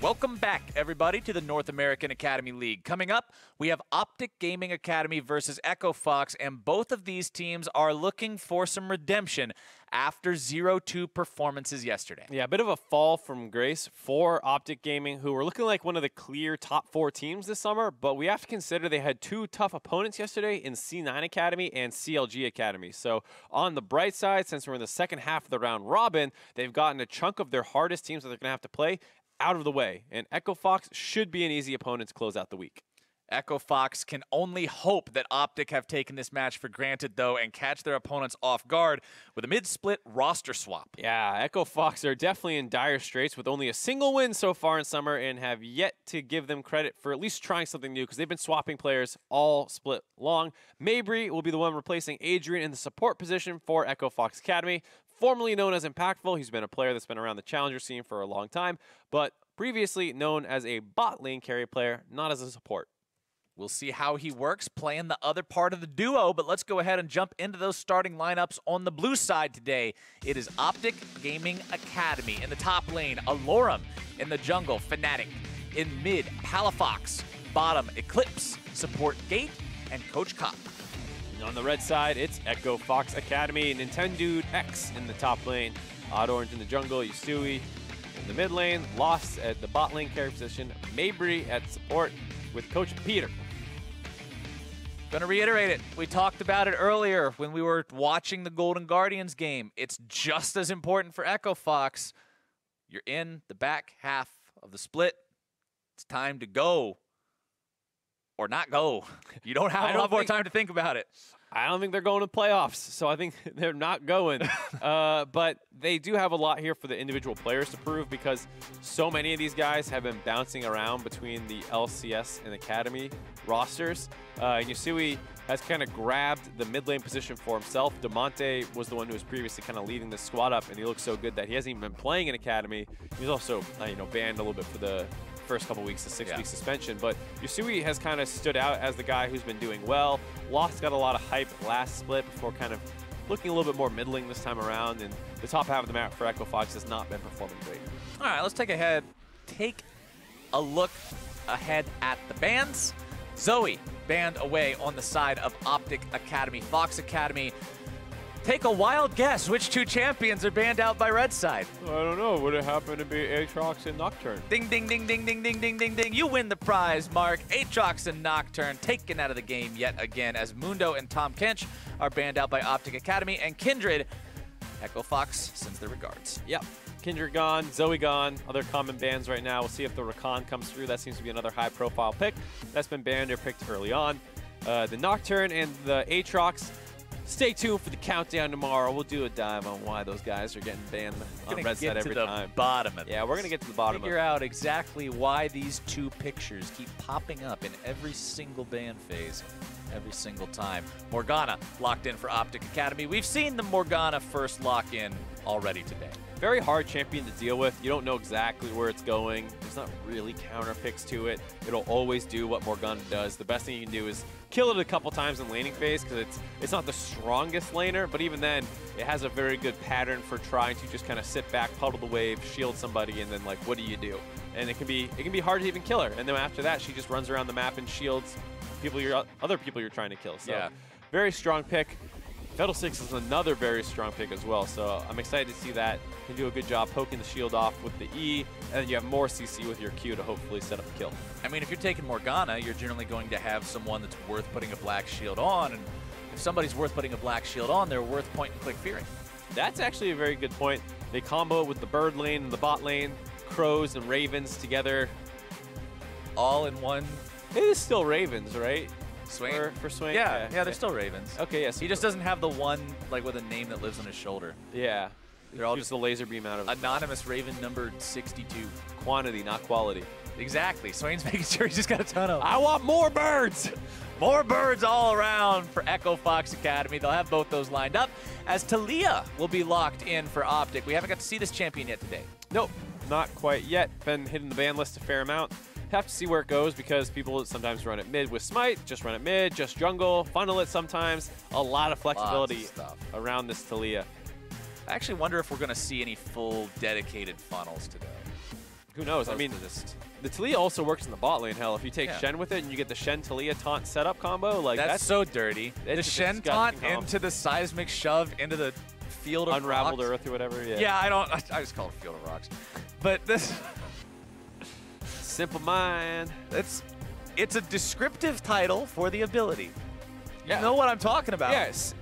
Welcome back, everybody, to the North American Academy League. Coming up, we have OpTic Gaming Academy versus Echo Fox, and both of these teams are looking for some redemption after 0-2 performances yesterday. Yeah, a bit of a fall from grace for OpTic Gaming, who were looking like one of the clear top 4 teams this summer, but we have to consider they had 2 tough opponents yesterday in C9 Academy and CLG Academy. So on the bright side, since we're in the second half of the round robin, they've gotten a chunk of their hardest teams that they're going to have to play out of the way, and Echo Fox should be an easy opponent to close out the week. Echo Fox can only hope that OpTic have taken this match for granted, though, and catch their opponents off guard with a mid-split roster swap. Yeah, Echo Fox are definitely in dire straits with only a single win so far in summer and have yet to give them credit for at least trying something new because they've been swapping players all split long. Mabry will be the one replacing Adrian in the support position for Echo Fox Academy. Formerly known as Impactful, he's been a player that's been around the challenger scene for a long time, but previously known as a bot lane carry player, not as a support. We'll see how he works playing the other part of the duo, but let's go ahead and jump into those starting lineups on the blue side today. It is OpTic Gaming Academy. In the top lane, Alorum. In the jungle, Fnatic. In mid, Palafox. Bottom, Eclipse. Support Gate, and Coach Cop. And on the red side, it's Echo Fox Academy. Nintendo X in the top lane. Odd Orange in the jungle, Yusui in the mid lane. Lost at the bot lane carry position. Mabry at support with Coach Peter. Gonna reiterate it. We talked about it earlier when we were watching the Golden Guardians game. It's just as important for Echo Fox. You're in the back half of the split. It's time to go. Or not go. You don't have a lot more time to think about it. I don't think they're going to playoffs, so I think they're not going. But they do have a lot here for the individual players to prove because so many of these guys have been bouncing around between the LCS and Academy rosters. Yusui has kind of grabbed the mid lane position for himself. Demonte was the one who was previously kind of leading the squad up, and he looks so good that he hasn't even been playing in Academy. He's also banned a little bit for the first couple weeks, the 6-week suspension, but Yusui has kind of stood out as the guy who's been doing well. Lost got a lot of hype last split before kind of looking a little bit more middling this time around, and the top half of the map for Echo Fox has not been performing great. All right, let's take a look ahead at the bans. Zoe banned away on the side of OpTic Academy. Fox Academy. Take a wild guess. Which 2 champions are banned out by red side? I don't know. Would it happen to be Aatrox and Nocturne? Ding, ding, ding, ding, ding, ding, ding, ding, ding. You win the prize, Mark. Aatrox and Nocturne taken out of the game yet again as Mundo and Tom Kench are banned out by OpTic Academy. And Kindred, Echo Fox sends their regards. Yep. Kindred gone, Zoe gone, other common bans right now. We'll see if the Rakan comes through. That seems to be another high-profile pick that's been banned or picked early on. The Nocturne and the Aatrox. Stay tuned for the countdown tomorrow. We'll do a dive on why those guys are getting banned on red side every time. Bottom of yeah, we're going to get to the bottom Figure out exactly why these 2 pictures keep popping up in every single ban phase, every single time. Morgana locked in for OpTic Academy. We've seen the Morgana first lock in already today. Very hard champion to deal with. You don't know exactly where it's going. There's not really counter picks to it. It'll always do what Morgana does. The best thing you can do is kill it a couple times in laning phase because it's not the strongest laner, but even then, it has a very good pattern for trying to just kind of sit back, puddle the wave, shield somebody, and then like, what do you do? And it can be hard to even kill her. And then after that, she just runs around the map and shields other people you're trying to kill. So yeah, very strong pick. Fiddlesticks is another very strong pick as well, so I'm excited to see that. Can do a good job poking the shield off with the E, and then you have more CC with your Q to hopefully set up a kill. I mean, if you're taking Morgana, you're generally going to have someone that's worth putting a black shield on, and if somebody's worth putting a black shield on, they're worth point-and-click fearing. That's actually a very good point. They combo it with the bird lane and the bot lane, crows and ravens together. All in one. It is still ravens, right? Swain? For Swain? Yeah, they're still ravens. Okay, yes. He just doesn't have the one like with a name that lives on his shoulder. Yeah. They're all just a laser beam out of anonymous raven number 62. Quantity, not quality. Exactly. Swain's making sure he's just got a ton of them. I want more birds! More birds all around for Echo Fox Academy. They'll have both those lined up as Talia will be locked in for OpTic. We haven't got to see this champion yet today. Nope, not quite yet. Been hitting the ban list a fair amount. Have to see where it goes because people sometimes run it mid with Smite, just run it mid, just jungle, funnel it sometimes. A lot of flexibility around this Talia. I actually wonder if we're going to see any full dedicated funnels today. who knows? I mean, the Taliyah also works in the bot lane. Hell, if you take Shen with it and you get the Shen Taliyah taunt setup combo, like that's so dirty. The Shen taunt comp. into the seismic shove into the field of unraveled rocks. earth or whatever. Yeah. Yeah, I just call it field of rocks. But this simple mind. It's a descriptive title for the ability. You know what I'm talking about. Yes.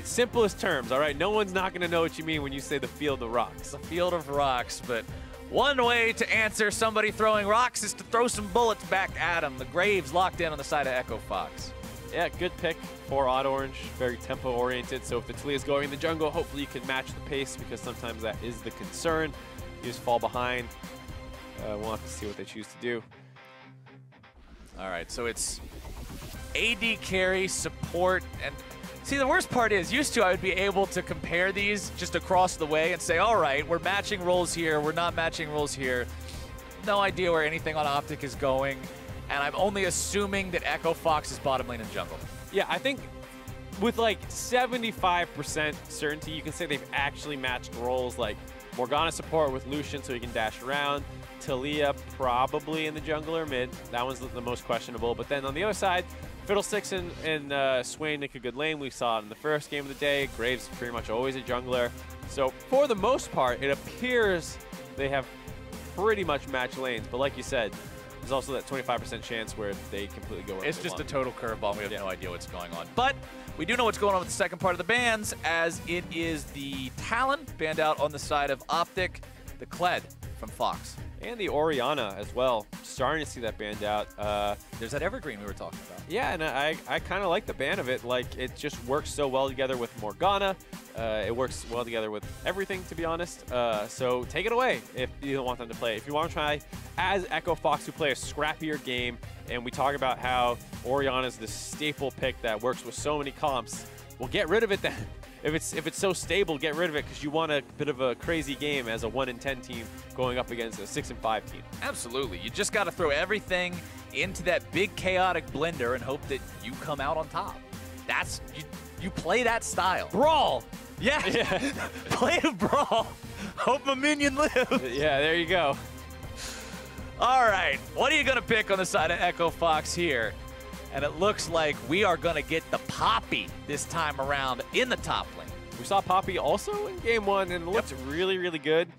Simplest terms, all right? No one's not going to know what you mean when you say the field of rocks. The field of rocks, but one way to answer somebody throwing rocks is to throw some bullets back at him. The Graves locked in on the side of Echo Fox. Yeah, good pick for Odd Orange. Very tempo-oriented, so if the Taliyah is going in the jungle, hopefully you can match the pace because sometimes that is the concern. You just fall behind. We'll have to see what they choose to do. All right, so it's AD carry, support, and see, the worst part is, used to I would be able to compare these just across the way and say, all right, we're matching roles here, we're not matching roles here. No idea where anything on OpTic is going, and I'm only assuming that Echo Fox is bottom lane and jungle. Yeah, I think with like 75% certainty, you can say they've actually matched roles, like Morgana support with Lucian so he can dash around. Taliyah probably in the jungle or mid. That one's the most questionable. But then on the other side, Fiddlesticks and Swain make a good lane. We saw it in the first game of the day. Graves is pretty much always a jungler. So for the most part, it appears they have pretty much matched lanes. But like you said, there's also that 25% chance where they completely go where It's just a total curveball. We have no idea what's going on. But we do know what's going on with the second part of the bans, as it is the Talon banned out on the side of OpTic, the Kled from Fox. And the Orianna as well. Starting to see that banned out. There's that Evergreen we were talking about. Yeah, and I kind of like the ban of it. Like, it just works so well together with Morgana. It works well together with everything, to be honest. So take it away if you don't want them to play. If you want to try, as Echo Fox, who play a scrappier game, and we talk about how Orianna is the staple pick that works with so many comps, well, get rid of it then. If it's so stable, get rid of it because you want a bit of a crazy game as a 1-in-10 team going up against a 6-5 team. Absolutely. You just got to throw everything into that big chaotic blender and hope that you come out on top. That's you play that style. Brawl. Yeah. Play a brawl. Hope a minion lives. Yeah, there you go. All right. What are you going to pick on the side of Echo Fox here? And it looks like we are going to get the Poppy this time around in the top lane. We saw Poppy also in game one, and it looked really, really good.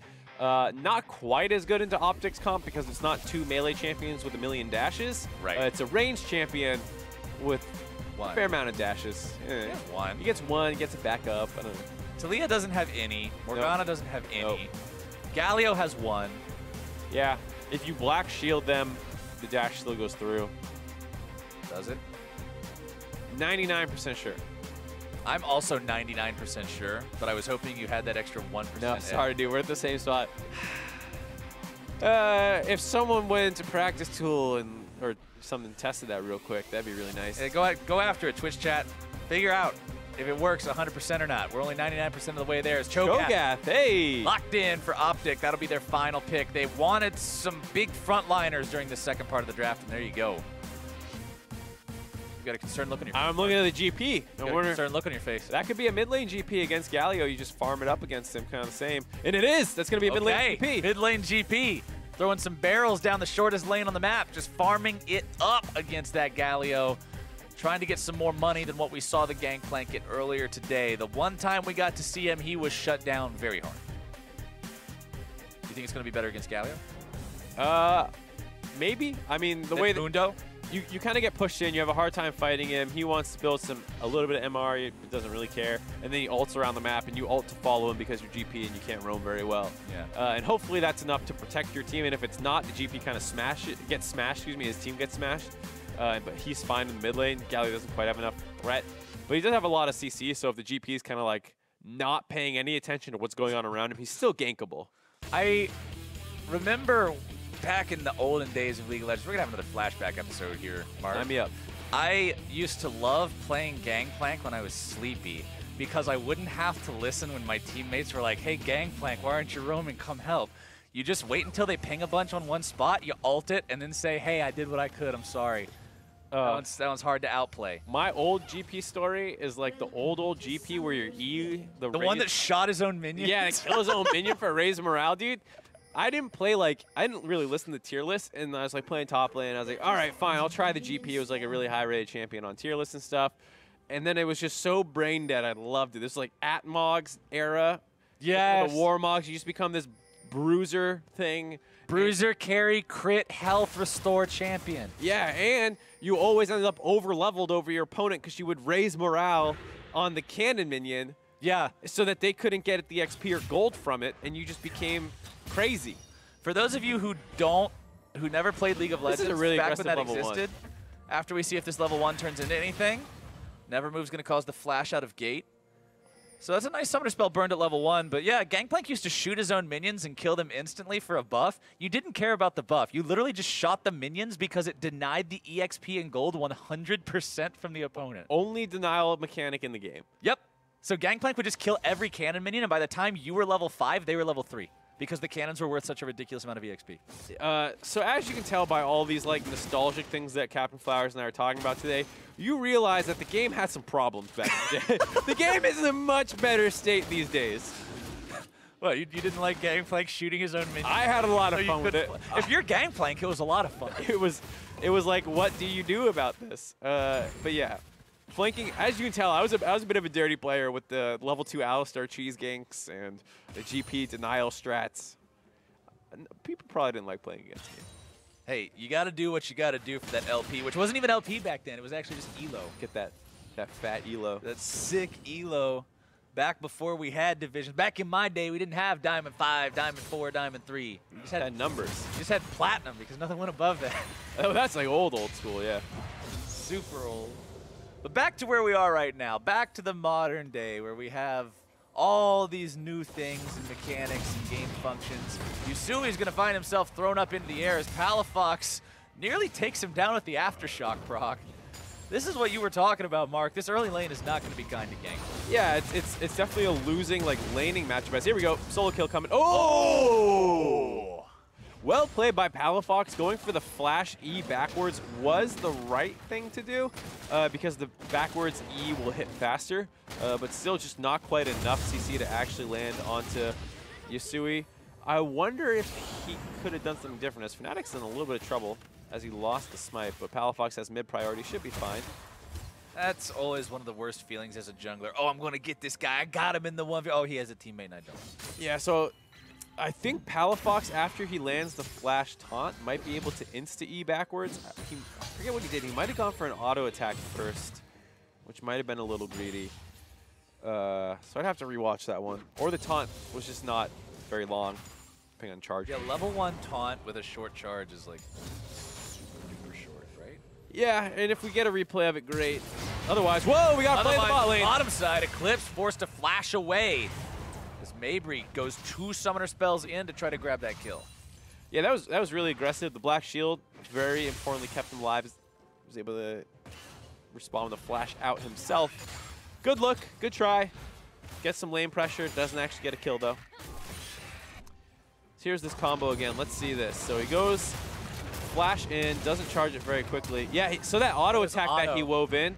Not quite as good into OpTic's comp because it's not two melee champions with a million dashes. Right. It's a ranged champion with a fair amount of dashes. One. He gets one, he gets it back up. I don't know. Taliyah doesn't have any. Morgana doesn't have any. Galio has one. Yeah. If you black shield them, the dash still goes through. Does it? 99% sure. I'm also 99% sure, but I was hoping you had that extra 1%. No, sorry, dude. We're at the same spot. If someone went into practice tool or something tested that real quick, that'd be really nice. Hey, go after it, Twitch chat. Figure out if it works 100% or not. We're only 99% of the way there. It's Cho'Gath, hey! Locked in for OpTic. That'll be their final pick. They wanted some big frontliners during the second part of the draft, and there you go. You got a concerned look on your face. I'm looking at the GP. You got a concerned look on your face. That could be a mid lane GP against Galio. You just farm it up against him, kind of the same. And it is. That's going to be a mid lane GP. Mid lane GP. Throwing some barrels down the shortest lane on the map. Just farming it up against that Galio. Trying to get some more money than what we saw the Gangplank get earlier today. The one time we got to see him, he was shut down very hard. Do you think it's going to be better against Galio? Maybe. I mean, the way that Mundo? You kind of get pushed in. You have a hard time fighting him. He wants to build a little bit of MR. He doesn't really care. And then he ults around the map, and you ult to follow him because you're GP and you can't roam very well. Yeah. And hopefully that's enough to protect your team. And if it's not, the GP kind of gets smashed. His team gets smashed. But he's fine in the mid lane. Galio doesn't quite have enough threat. But he does have a lot of CC, so if the GP is kind of like not paying any attention to what's going on around him, he's still gankable. I remember back in the olden days of League of Legends, we're going to have another flashback episode here, Mark. Sign me up. I used to love playing Gangplank when I was sleepy because I wouldn't have to listen when my teammates were like, hey, Gangplank, why aren't you roaming? Come help. You just wait until they ping a bunch on one spot, you ult it, and then say, hey, I did what I could, I'm sorry. That one's hard to outplay. My old GP story is like the old GP where your E... The one that shot his own minion? Yeah, and kill his own minion for raise morale, dude. I didn't really listen to tier lists, and I was like playing top lane, and I was like, all right, fine, I'll try the GP. It was like a really high-rated champion on tier lists and stuff. And then it was just so brain dead. I loved it. This is like Atmogs era. Yeah. The Warmogs, you just become this bruiser thing. Bruiser, carry, crit, health, restore champion. Yeah, and you always ended up over-leveled over your opponent because you would raise morale on the cannon minion. Yeah. So that they couldn't get the XP or gold from it, and you just became crazy. For those of you who never played League of Legends, this is a really back when that aggressive level existed, after we see if this level 1 turns into anything, Nevermove's going to cause the flash out of gate. So that's a nice summoner spell burned at level 1, but yeah, Gangplank used to shoot his own minions and kill them instantly for a buff. You didn't care about the buff. You literally just shot the minions because it denied the EXP and gold 100% from the opponent. Only denial mechanic in the game. Yep. So Gangplank would just kill every cannon minion, and by the time you were level 5, they were level 3. Because the cannons were worth such a ridiculous amount of EXP. So as you can tell by all these like nostalgic things that Captain Flowers and I are talking about today, you realize that the game had some problems back in the day. The game is in a much better state these days. What, you didn't like Gangplank shooting his own minions? I had a lot of fun with it. If you're Gangplank, it was a lot of fun. It was like, what do you do about this? But yeah. Flanking, as you can tell, I was a bit of a dirty player with the level 2 Alistar cheese ganks and the GP denial strats. People probably didn't like playing against me. Hey, you got to do what you got to do for that LP, which wasn't even LP back then. It was actually just ELO. Get that fat ELO. That sick ELO. Back before we had divisions. Back in my day, we didn't have Diamond 5, Diamond 4, Diamond 3. We just had numbers. You just had Platinum because nothing went above that. Oh, that's like old school, yeah. Super old. But back to where we are right now, back to the modern day where we have all these new things and mechanics and game functions. Yusui's going to find himself thrown up into the air as Palafox nearly takes him down with the Aftershock proc. This is what you were talking about, Mark. This early lane is not going to be kind to gank. Yeah, it's definitely a losing like laning matchup. As here we go, solo kill coming. Oh! Well played by Palafox. Going for the flash E backwards was the right thing to do because the backwards E will hit faster, but still just not quite enough CC to actually land onto Yusui. I wonder if he could have done something different, as Fnatic's in a little bit of trouble as he lost the smite, but Palafox has mid priority, should be fine. That's always one of the worst feelings as a jungler. Oh, I'm going to get this guy. I got him in the 1v. Oh, he has a teammate and I don't. Yeah, so I think Palafox, after he lands the flash taunt, might be able to insta-E backwards. I forget what he did. He might have gone for an auto attack first, which might have been a little greedy. So I'd have to rewatch that one. Or the taunt was just not very long, depending on charge. Yeah, level 1 taunt with a short charge is like super short, right? Yeah, and if we get a replay of it, great. Otherwise, whoa, we got to play the bot lane. Bottom side, Eclipse forced to flash away. As Mabry goes 2 summoner spells in to try to grab that kill. Yeah, that was really aggressive. The Black Shield, very importantly, kept him alive. Was able to respond with a flash out himself. Good look, good try. Gets some lane pressure, doesn't actually get a kill though. So here's this combo again. Let's see this. So he goes flash in, doesn't charge it very quickly. Yeah, so that auto attack that he wove in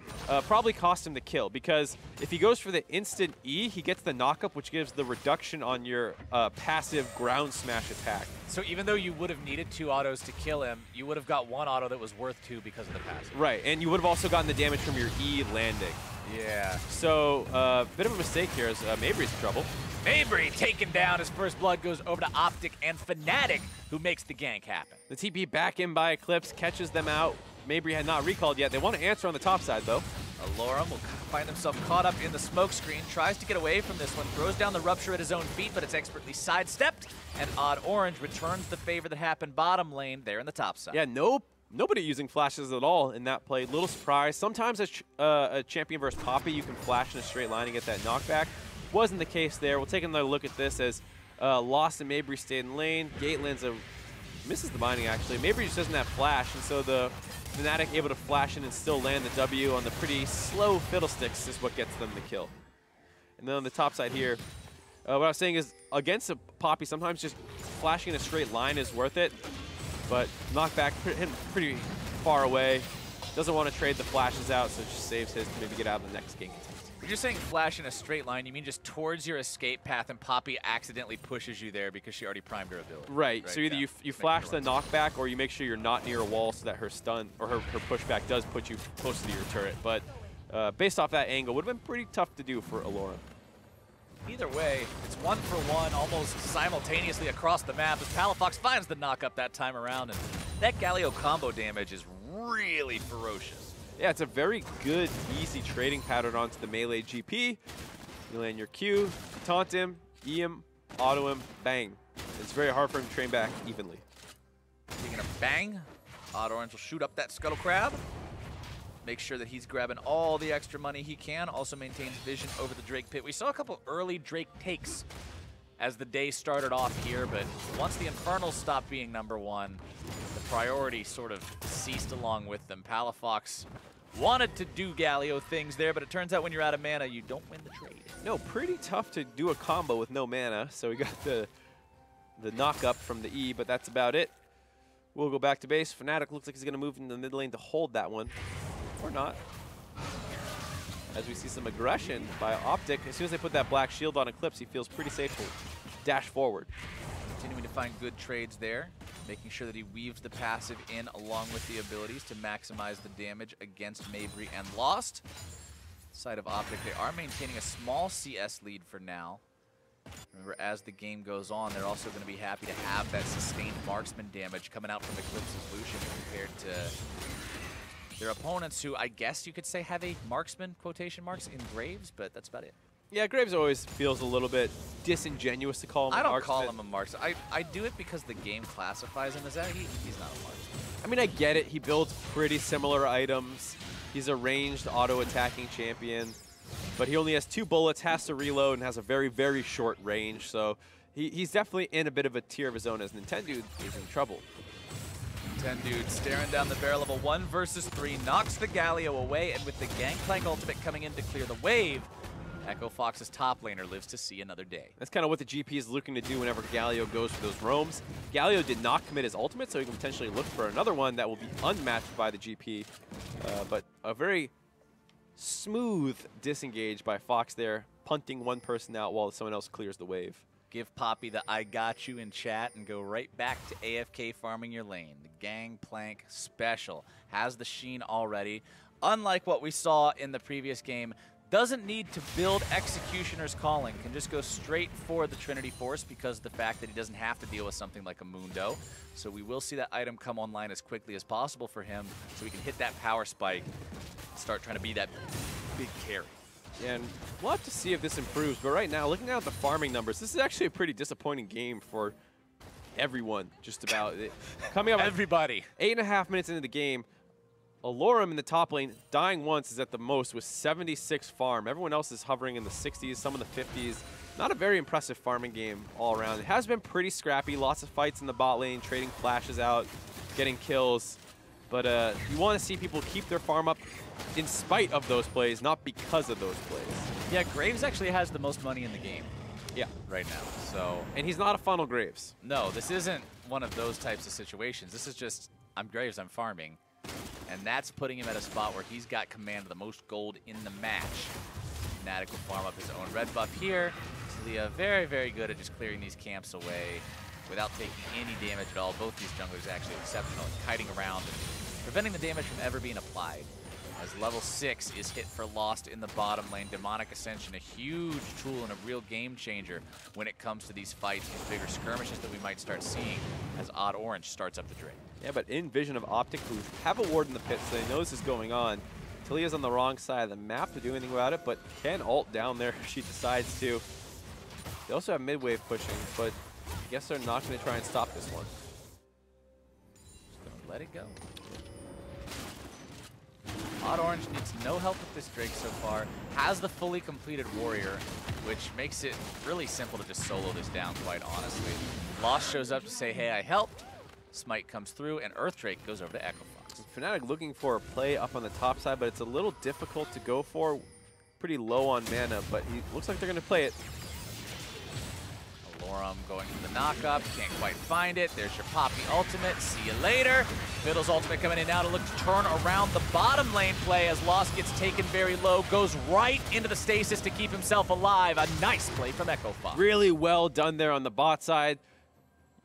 probably cost him the kill, because if he goes for the instant E, he gets the knockup, which gives the reduction on your passive ground smash attack. So even though you would have needed 2 autos to kill him, you would have got 1 auto that was worth 2 because of the passive. Right, and you would have also gotten the damage from your E landing. Yeah. So bit of a mistake here as Mabry's in trouble. Mabry taken down. His first blood goes over to OpTic and Fnatic, who makes the gank happen. The TP back in by Eclipse, catches them out. Mabry had not recalled yet. They want to answer on the top side, though. Alorum will find himself caught up in the smoke screen, tries to get away from this one, throws down the Rupture at his own feet, but it's expertly sidestepped, and Odd Orange returns the favor that happened bottom lane there in the top side. Yeah, nobody using flashes at all in that play. Little surprise. Sometimes as a champion versus Poppy, you can flash in a straight line and get that knockback. Wasn't the case there. We'll take another look at this as Lost and Mabry stayed in lane. Gateland's misses the binding, actually. Mabry just doesn't have flash, and so the Fnatic able to flash in and still land the W on the pretty slow Fiddlesticks is what gets them the kill. And then on the top side here, what I was saying is against a Poppy, sometimes just flashing in a straight line is worth it, but knockback hit pretty far away. Doesn't want to trade the flashes out, so it just saves his to maybe get out of the next gank attempt. When you're saying flash in a straight line, you mean just towards your escape path and Poppy accidentally pushes you there because she already primed her ability. Right. So either you flash the knockback or you make sure you're not near a wall so that her stun or her pushback does put you closer to your turret. But based off that angle, would have been pretty tough to do for Alora. Either way, it's 1-for-1 almost simultaneously across the map as Palafox finds the knock up that time around. And that Galio combo damage is really ferocious. Yeah, it's a very good, easy trading pattern onto the melee GP. You land your Q, taunt him, E him, auto him, bang. It's very hard for him to train back evenly. Taking a bang, Odd Orange will shoot up that Scuttle Crab. Make sure that he's grabbing all the extra money he can. Also maintains vision over the Drake pit. We saw a couple early Drake takes as the day started off here, but once the Infernals stopped being #1, the priority sort of ceased along with them. Palafox wanted to do Galio things there, but it turns out when you're out of mana, you don't win the trade. No, pretty tough to do a combo with no mana. So we got the knock up from the E, but that's about it. We'll go back to base. Fnatic looks like he's going to move into the mid lane to hold that one. Or not. As we see some aggression by OpTic. As soon as they put that black shield on Eclipse, he feels pretty safe to dash forward. Continuing to find good trades there, making sure that he weaves the passive in along with the abilities to maximize the damage against Mabry and Lost. Side of OpTic, they are maintaining a small CS lead for now. Remember, as the game goes on, they're also going to be happy to have that sustained marksman damage coming out from Eclipse's Lucian compared to their opponents, who I guess you could say have a marksman, quotation marks, in Graves, but that's about it. Yeah, Graves always feels a little bit disingenuous to call him a marksman. I don't call him a marksman. I do it because the game classifies him as that. He's not a marksman. I mean, I get it. He builds pretty similar items. He's a ranged auto-attacking champion, but he only has 2 bullets, has to reload, and has a very, very short range. So he's definitely in a bit of a tier of his own as Nintendude is in trouble. Nintendude staring down the barrel of a 1 versus 3, knocks the Galio away, and with the Gangplank ultimate coming in to clear the wave, Echo Fox's top laner lives to see another day. That's kind of what the GP is looking to do whenever Galio goes for those roams. Galio did not commit his ultimate, so he can potentially look for another one that will be unmatched by the GP. But a very smooth disengage by Fox there, punting one person out while someone else clears the wave. Give Poppy the I got you in chat and go right back to AFK farming your lane. The Gangplank special has the sheen already. Unlike what we saw in the previous game, doesn't need to build Executioner's Calling. Can just go straight for the Trinity Force because of the fact that he doesn't have to deal with something like a Mundo. So we will see that item come online as quickly as possible for him so we can hit that power spike and start trying to be that big carry. And we'll have to see if this improves. But right now, looking at the farming numbers, this is actually a pretty disappointing game for everyone, just about. Coming up everybody. 8.5 minutes into the game, Alorum in the top lane, dying once, is at the most with 76 farm. Everyone else is hovering in the 60s, some in the 50s. Not a very impressive farming game all around. It has been pretty scrappy, lots of fights in the bot lane, trading flashes out, getting kills. But you want to see people keep their farm up in spite of those plays, not because of those plays. Yeah, Graves actually has the most money in the game. Yeah, right now. So, and he's not a funnel Graves. No, this isn't one of those types of situations. This is just, I'm Graves, I'm farming. And that's putting him at a spot where he's got command of the most gold in the match. Fnatic will farm up his own red buff here. Talia very, very good at just clearing these camps away without taking any damage at all. Both these junglers actually exceptional at kiting around and preventing the damage from ever being applied. As level 6 is hit for Lost in the bottom lane. Demonic Ascension, a huge tool and a real game changer when it comes to these fights, these bigger skirmishes that we might start seeing as Odd Orange starts up the Drake. Yeah, but in vision of OpTic, who have a ward in the pit, so they know this is going on. Talia's on the wrong side of the map to do anything about it, but can ult down there if she decides to. They also have mid-wave pushing, but I guess they're not going to try and stop this one. Just going to let it go. Odd Orange needs no help with this Drake so far. Has the fully completed Warrior, which makes it really simple to just solo this down, quite honestly. Lost shows up to say, hey, I helped. Smite comes through, and Earth Drake goes over to Echo Fox. Fnatic looking for a play up on the top side, but it's a little difficult to go for. Pretty low on mana, but he looks like they're going to play it. Lorem going for the knock-up, can't quite find it. There's your Poppy ultimate, see you later. Fiddle's ultimate coming in now to look to turn around the bottom lane play as Lost gets taken very low, goes right into the stasis to keep himself alive. A nice play from EchoFox. Really well done there on the bot side.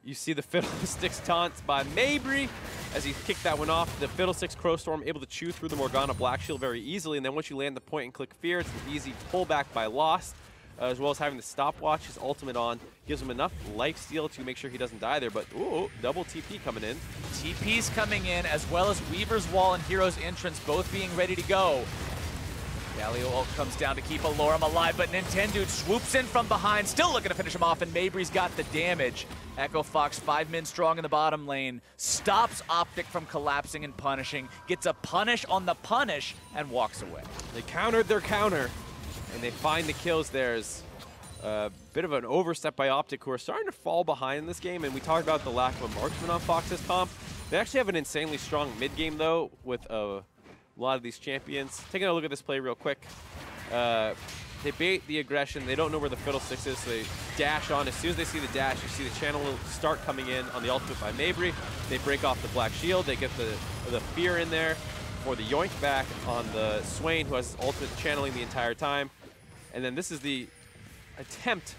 You see the Fiddlesticks taunts by Mabry as he kicked that one off. The Fiddlesticks Crowstorm able to chew through the Morgana Black Shield very easily, and then once you land the point and click Fear, it's an easy pullback by Lost, as well as having the stopwatch, his ultimate on, gives him enough lifesteal to make sure he doesn't die there, but ooh, double TP coming in. TP's coming in, as well as Weaver's Wall and Hero's Entrance both being ready to go. Galio ult comes down to keep Lorem alive, but Nintendo swoops in from behind, still looking to finish him off, and Mabry's got the damage. EchoFox, 5 men strong in the bottom lane, stops OpTic from collapsing and punishing, gets a punish on the punish, and walks away. They countered their counter, and they find the kills. There's a bit of an overstep by OpTic, who are starting to fall behind in this game, and we talked about the lack of a marksman on Fox's comp. They actually have an insanely strong mid game, though, with a lot of these champions. Taking a look at this play real quick. They bait the aggression. They don't know where the Fiddlesticks is, so they dash on. As soon as they see the dash, you see the channel start coming in on the ultimate by Mabry. They break off the Black Shield. They get the Fear in there for the yoink back on the Swain, who has his ultimate channeling the entire time. And then this is the attempt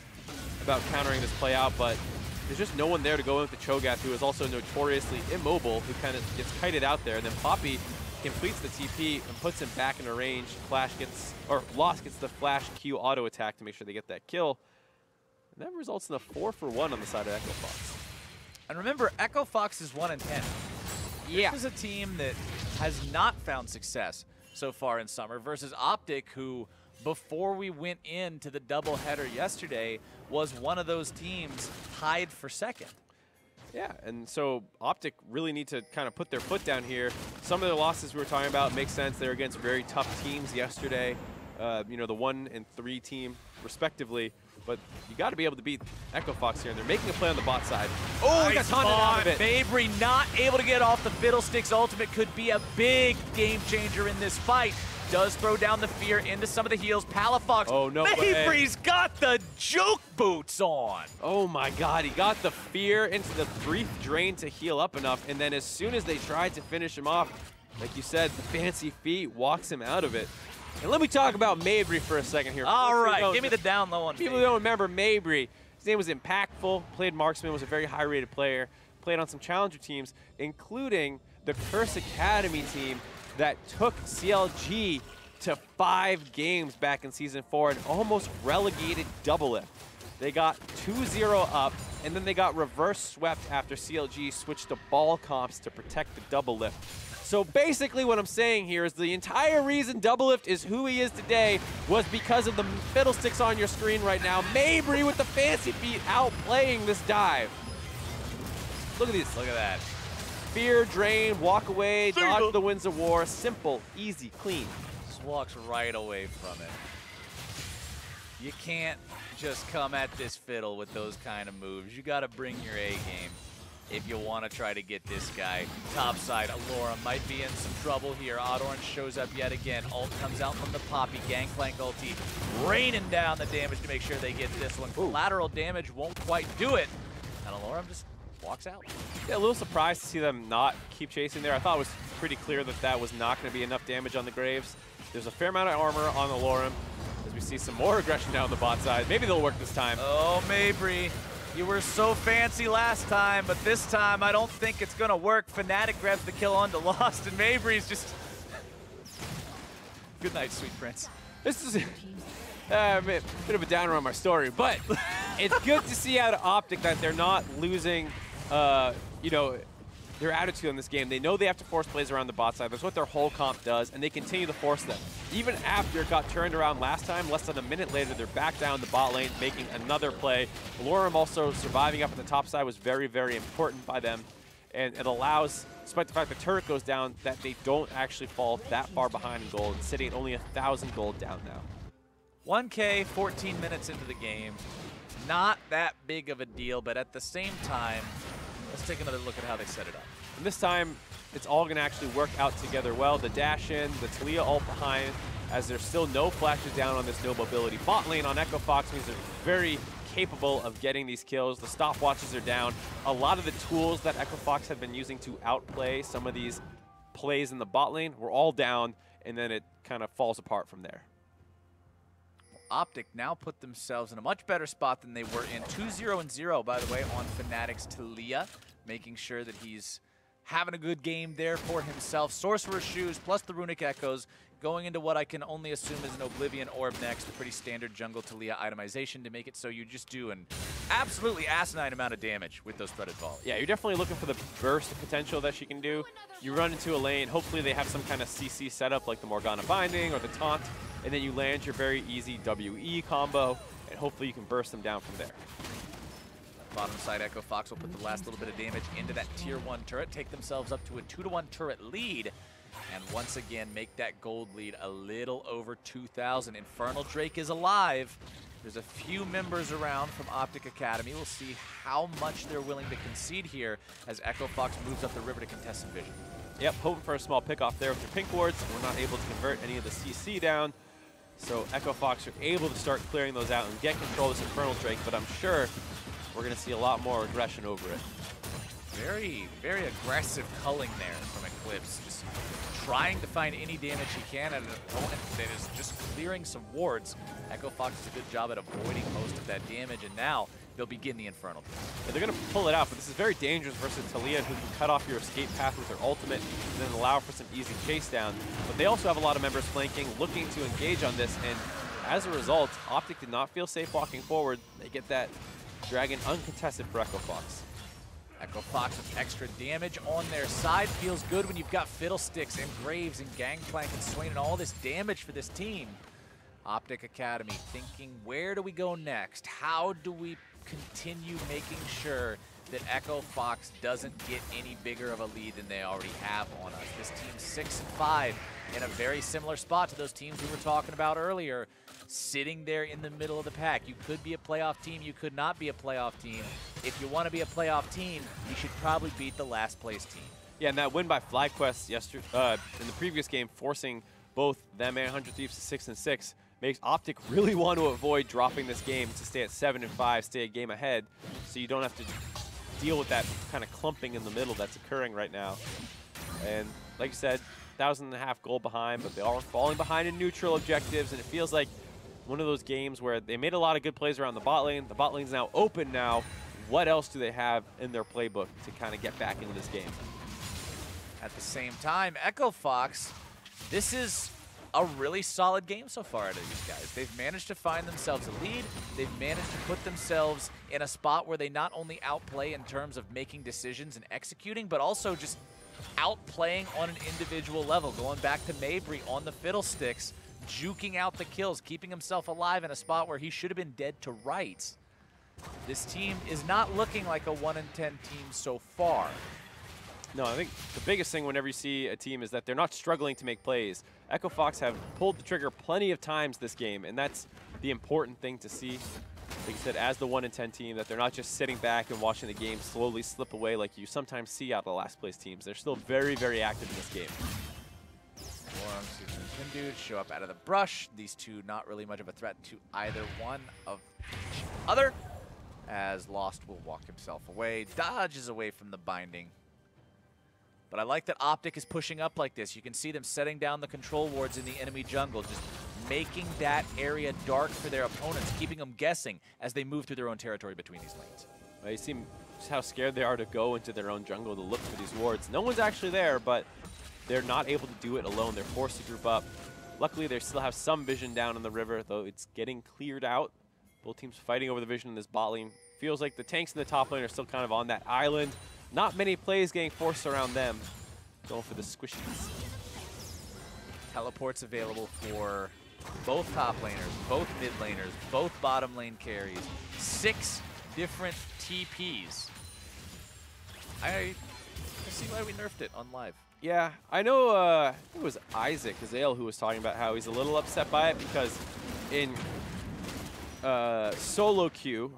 about countering this play out, but there's just no one there to go in with the Cho'Gath, who is also notoriously immobile, who kind of gets kited out there. And then Poppy completes the TP and puts him back into range. Lost gets the Flash Q auto attack to make sure they get that kill. And that results in a 4-for-1 on the side of EchoFox. And remember, EchoFox is 1-10. Yeah. This is a team that has not found success so far in summer versus OpTic, who, before we went into the doubleheader yesterday, was one of those teams tied for second. Yeah, and so OpTic really need to kind of put their foot down here. Some of the losses we were talking about make sense. They were against very tough teams yesterday, you know, the 1 and 3 team respectively. But you got to be able to beat EchoFox here, and they're making a play on the bot side. Oh, he got taunted out of it. Mabry not able to get off the Fiddlesticks ultimate could be a big game changer in this fight. Does throw down the Fear into some of the heals. Palafox. Oh, no Mabry's got the joke boots on. Oh my god, he got the Fear into the brief drain to heal up enough, and then as soon as they tried to finish him off, like you said, the fancy feet walks him out of it. And let me talk about Mabry for a second here. All right, give me the down low on People don't remember Mabry. His name was impactful, played marksman, was a very high-rated player, played on some challenger teams, including the Curse Academy team that took CLG to 5 games back in Season 4 and almost relegated Doublelift. They got 2-0 up, and then they got reverse swept after CLG switched to ball comps to protect the Doublelift. So basically what I'm saying here is the entire reason Doublelift is who he is today was because of the Fiddlesticks on your screen right now. Mabry with the fancy feet outplaying this dive. Look at this. Look at that. Fear, drain, walk away, dodge the winds of war. Simple, easy, clean. Just walks right away from it. You can't just come at this Fiddle with those kind of moves. You got to bring your A game if you want to try to get this guy. Topside, Lorem might be in some trouble here. Odorange shows up yet again. Ult comes out from the Poppy. Gangplank ulti raining down the damage to make sure they get this one. Collateral damage won't quite do it. And Lorem just walks out. Yeah, a little surprised to see them not keep chasing there. I thought it was pretty clear that that was not going to be enough damage on the Graves. There's a fair amount of armor on the Lorem as we see some more aggression down the bot side. Maybe they'll work this time. Oh, Mabry, you were so fancy last time, but this time I don't think it's going to work. Fnatic grabs the kill onto Lost, and Mabry's just... Good night, sweet prince. This is a bit of a downer on my story, but it's good to see out of OpTic that they're not losing you know, their attitude in this game. They know they have to force plays around the bot side. That's what their whole comp does, and they continue to force them. Even after it got turned around last time, less than a minute later, they're back down the bot lane, making another play. Lorem also surviving up at the top side was very, very important by them, and it allows, despite the fact the turret goes down, that they don't actually fall that far behind in gold, and sitting at only 1,000 gold down now. 1K, 14 minutes into the game. Not that big of a deal, but at the same time, let's take another look at how they set it up. And this time, it's all going to actually work out together well. The dash in, the Talia ult behind, as there's still no flashes down on this no mobility. Bot lane on EchoFox means they're very capable of getting these kills. The stopwatches are down. A lot of the tools that FOX have been using to outplay some of these plays in the bot lane were all down, and then it kind of falls apart from there. OpTic now put themselves in a much better spot than they were in. 2-0-0, by the way, on Fnatic's Talia, making sure that he's having a good game there for himself. Sorcerer's Shoes plus the Runic Echoes going into what I can only assume is an Oblivion Orb next. A pretty standard jungle Talia itemization to make it so you just do an absolutely asinine amount of damage with those threaded balls. Yeah, you're definitely looking for the burst potential that she can do. You run into a lane, hopefully they have some kind of CC setup like the Morgana Binding or the Taunt, and then you land your very easy WE combo, and hopefully you can burst them down from there. Bottom side, FOX will put the last little bit of damage into that tier 1 turret, take themselves up to a 2-1 turret lead, and once again make that gold lead a little over 2,000. Infernal Drake is alive. There's a few members around from OpTic Academy. We'll see how much they're willing to concede here as FOX moves up the river to contest some vision. Yep, hoping for a small pick off there with their pink wards. We're not able to convert any of the CC down, so FOX are able to start clearing those out and get control of this Infernal Drake, but I'm sure we're going to see a lot more aggression over it. Very, very aggressive culling there from Eclipse. Just trying to find any damage he can at an opponent that is just clearing some wards. FOX does a good job at avoiding most of that damage, and now they'll begin the Infernal. Yeah, they're going to pull it out, but this is very dangerous versus Talia, who can cut off your escape path with her ultimate and then allow for some easy chase down. But they also have a lot of members flanking, looking to engage on this, and as a result, OpTic did not feel safe walking forward. They get that Dragon uncontested for FOX. FOX with extra damage on their side. Feels good when you've got Fiddlesticks and Graves and Gangplank and Swain and all this damage for this team. OpTic Academy thinking, where do we go next? How do we continue making sure that FOX doesn't get any bigger of a lead than they already have on us? This team's 6-5 in a very similar spot to those teams we were talking about earlier, sitting there in the middle of the pack. You could be a playoff team, you could not be a playoff team. If you want to be a playoff team, you should probably beat the last place team. Yeah, and that win by FlyQuest yesterday, in the previous game, forcing both them and 100 Thieves to 6-6, makes OpTic really want to avoid dropping this game to stay at 7-5, stay a game ahead, so you don't have to deal with that kind of clumping in the middle that's occurring right now. And like you said, 1,500 gold behind, but they are falling behind in neutral objectives, and it feels like one of those games where they made a lot of good plays around the bot lane. The bot lane's now open now. What else do they have in their playbook to kind of get back into this game? At the same time, FOX, this is a really solid game so far out of these guys. They've managed to find themselves a lead. They've managed to put themselves in a spot where they not only outplay in terms of making decisions and executing, but also just outplaying on an individual level. Going back to Mabry on the Fiddlesticks, juking out the kills, keeping himself alive in a spot where he should have been dead to rights. This team is not looking like a 1-10 team so far. No, I think the biggest thing whenever you see a team is that they're not struggling to make plays. FOX have pulled the trigger plenty of times this game, and that's the important thing to see. Like you said, as the 1-10 team, that they're not just sitting back and watching the game slowly slip away like you sometimes see out of the last place teams. They're still very, very active in this game. Dudes show up out of the brush. These two not really much of a threat to either one of each other, as Lost will walk himself away, dodges away from the binding. But I like that OpTic is pushing up like this. You can see them setting down the control wards in the enemy jungle, just making that area dark for their opponents, keeping them guessing as they move through their own territory between these lanes. You see just how scared they are to go into their own jungle to look for these wards. No one's actually there, but they're not able to do it alone. They're forced to group up. Luckily, they still have some vision down in the river, though it's getting cleared out. Both teams fighting over the vision in this bot lane. Feels like the tanks in the top lane are still kind of on that island. Not many plays getting forced around them. Going for the squishies. Teleports available for both top laners, both mid laners, both bottom lane carries. 6 different TPs. I see why we nerfed it on live. Yeah, I know I think it was Isaac Azale who was talking about how he's a little upset by it because in solo queue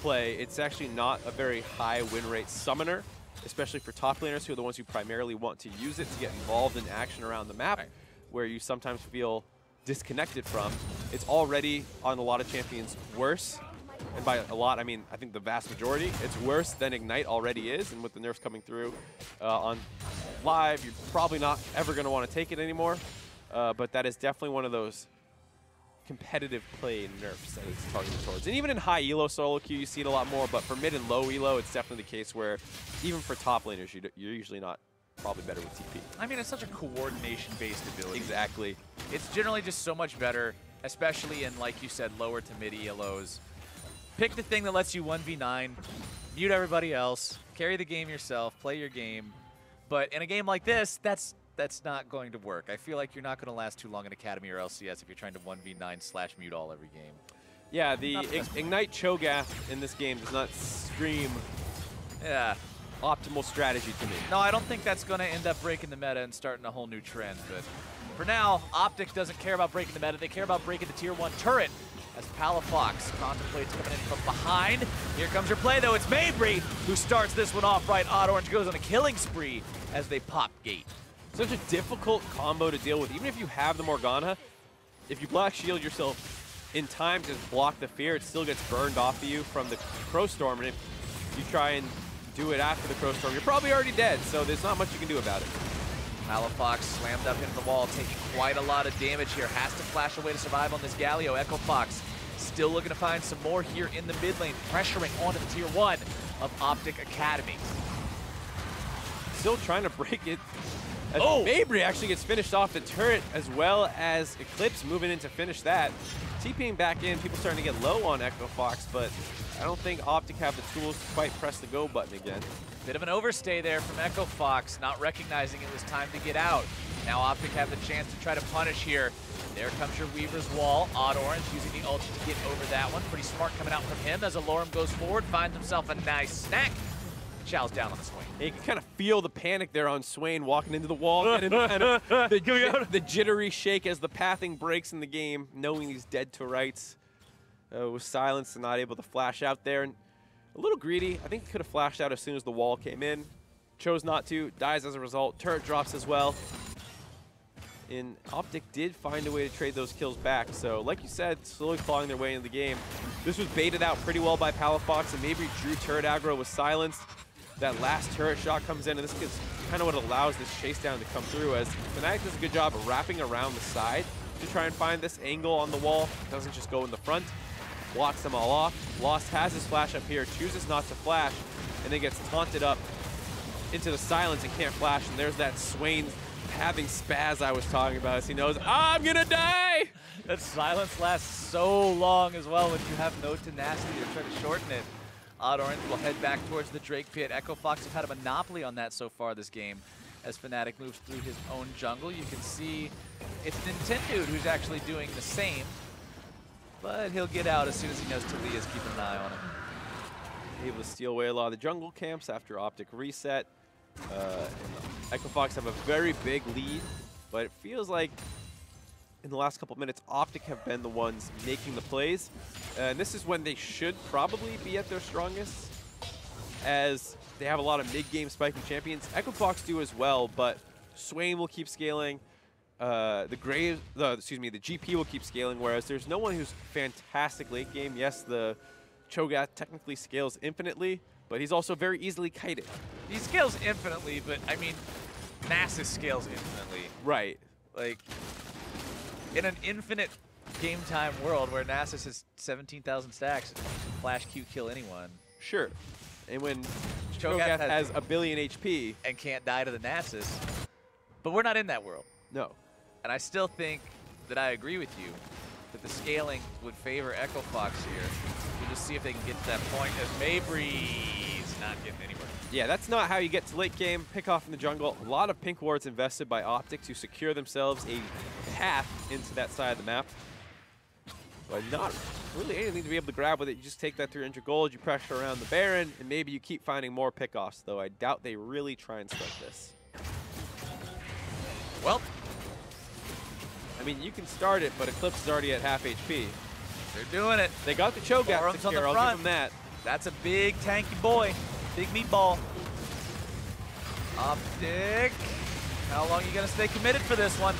play, it's actually not a very high win rate summoner, especially for top laners who are the ones who primarily want to use it to get involved in action around the map, right, where you sometimes feel disconnected from. It's already, on a lot of champions, worse and by a lot, I mean, I think the vast majority, it's worse than Ignite already is, and with the nerfs coming through on live, you're probably not ever going to want to take it anymore, but that is definitely one of those competitive play nerfs that it's targeted towards. And even in high elo solo queue, you see it a lot more, but for mid and low elo, it's definitely the case where even for top laners, you're usually not probably better with TP. I mean, it's such a coordination-based ability. Exactly. It's generally just so much better, especially in, like you said, lower to mid elos. Pick the thing that lets you 1v9, mute everybody else, carry the game yourself, play your game. But in a game like this, that's not going to work. I feel like you're not going to last too long in Academy or LCS if you're trying to 1v9/mute all every game. Yeah, the Ignite Cho'Gath in this game does not scream optimal strategy to me. No, I don't think that's going to end up breaking the meta and starting a whole new trend. But for now, OpTic doesn't care about breaking the meta. They care about breaking the tier 1 turret as Palafox contemplates coming in from behind. Here comes your play, though. It's Mabry who starts this one off right. OdOrange goes on a killing spree as they pop gate. Such a difficult combo to deal with. Even if you have the Morgana, if you Black Shield yourself in time to block the fear, it still gets burned off of you from the Crow Storm. And if you try and do it after the Crow Storm, you're probably already dead, so there's not much you can do about it. Palafox slammed up into the wall, taking quite a lot of damage here. Has to flash away to survive on this Galio. EchoFox still looking to find some more here in the mid lane, pressuring onto the tier 1 of OpTic Academy. Still trying to break it. As Mabry actually gets finished off the turret, as well as Eclipse moving in to finish that. TPing back in, people starting to get low on EchoFox, but I don't think OpTic have the tools to quite press the go button again. Bit of an overstay there from EchoFox, not recognizing it was time to get out. Now OpTic have the chance to try to punish here. There comes your Weaver's Wall. OdOrange using the ult to get over that one. Pretty smart coming out from him as Alorum goes forward, finds himself a nice snack. Chow's down on the swing. You can kind of feel the panic there on Swain walking into the wall. And the jittery shake as the pathing breaks in the game, knowing he's dead to rights. Was silenced and not able to flash out there. And a little greedy. I think he could have flashed out as soon as the wall came in. Chose not to. Dies as a result. Turret drops as well. And OpTic did find a way to trade those kills back. So, like you said, slowly clawing their way into the game. This was baited out pretty well by Palafox, and maybe Drew turret aggro was silenced. That last turret shot comes in, and this is kind of what allows this chase down to come through, as Fnatic does a good job of wrapping around the side to try and find this angle on the wall. Doesn't just go in the front. Blocks them all off. Lost has his flash up here, chooses not to flash, and then gets taunted up into the silence and can't flash. And there's that Swain having spaz I was talking about, as he knows, I'm gonna die! That silence lasts so long as well when you have no tenacity to try to shorten it. OdOrange will head back towards the Drake pit. EchoFox have had a monopoly on that so far this game. As Fnatic moves through his own jungle, you can see it's Nintendo who's actually doing the same. But he'll get out as soon as he knows Talia's keeping an eye on him. Able to steal away a lot of the jungle camps after OpTic reset. EchoFox have a very big lead, but it feels like in the last couple of minutes, OpTic have been the ones making the plays. And this is when they should probably be at their strongest, as they have a lot of mid-game spiking champions. EchoFox do as well, but Swain will keep scaling. The GP will keep scaling, whereas there's no one who's fantastic late game. Yes, the Cho'Gath technically scales infinitely, but he's also very easily kited. He scales infinitely, but I mean, Nasus scales infinitely. Right. Like, in an infinite game time world where Nasus has 17,000 stacks, flash Q kill anyone. Sure. And when Cho'Gath has a billion HP and can't die to the Nasus, but we're not in that world. No. And I still think that I agree with you that the scaling would favor EchoFox here. We'll just see if they can get to that point, as Mabry's not getting anywhere. Yeah, that's not how you get to late game. Pick off in the jungle. A lot of pink wards invested by OpTic to secure themselves a path into that side of the map. But not really anything to be able to grab with it. You just take that 300 gold, you pressure around the Baron, and maybe you keep finding more pickoffs, though I doubt they really try and start this. Well, I mean, you can start it, but Eclipse is already at half HP. They're doing it. They got the Cho'Gath to secure, I'll give them that. That's a big tanky boy. Big meatball. OpTic. How long are you going to stay committed for this one?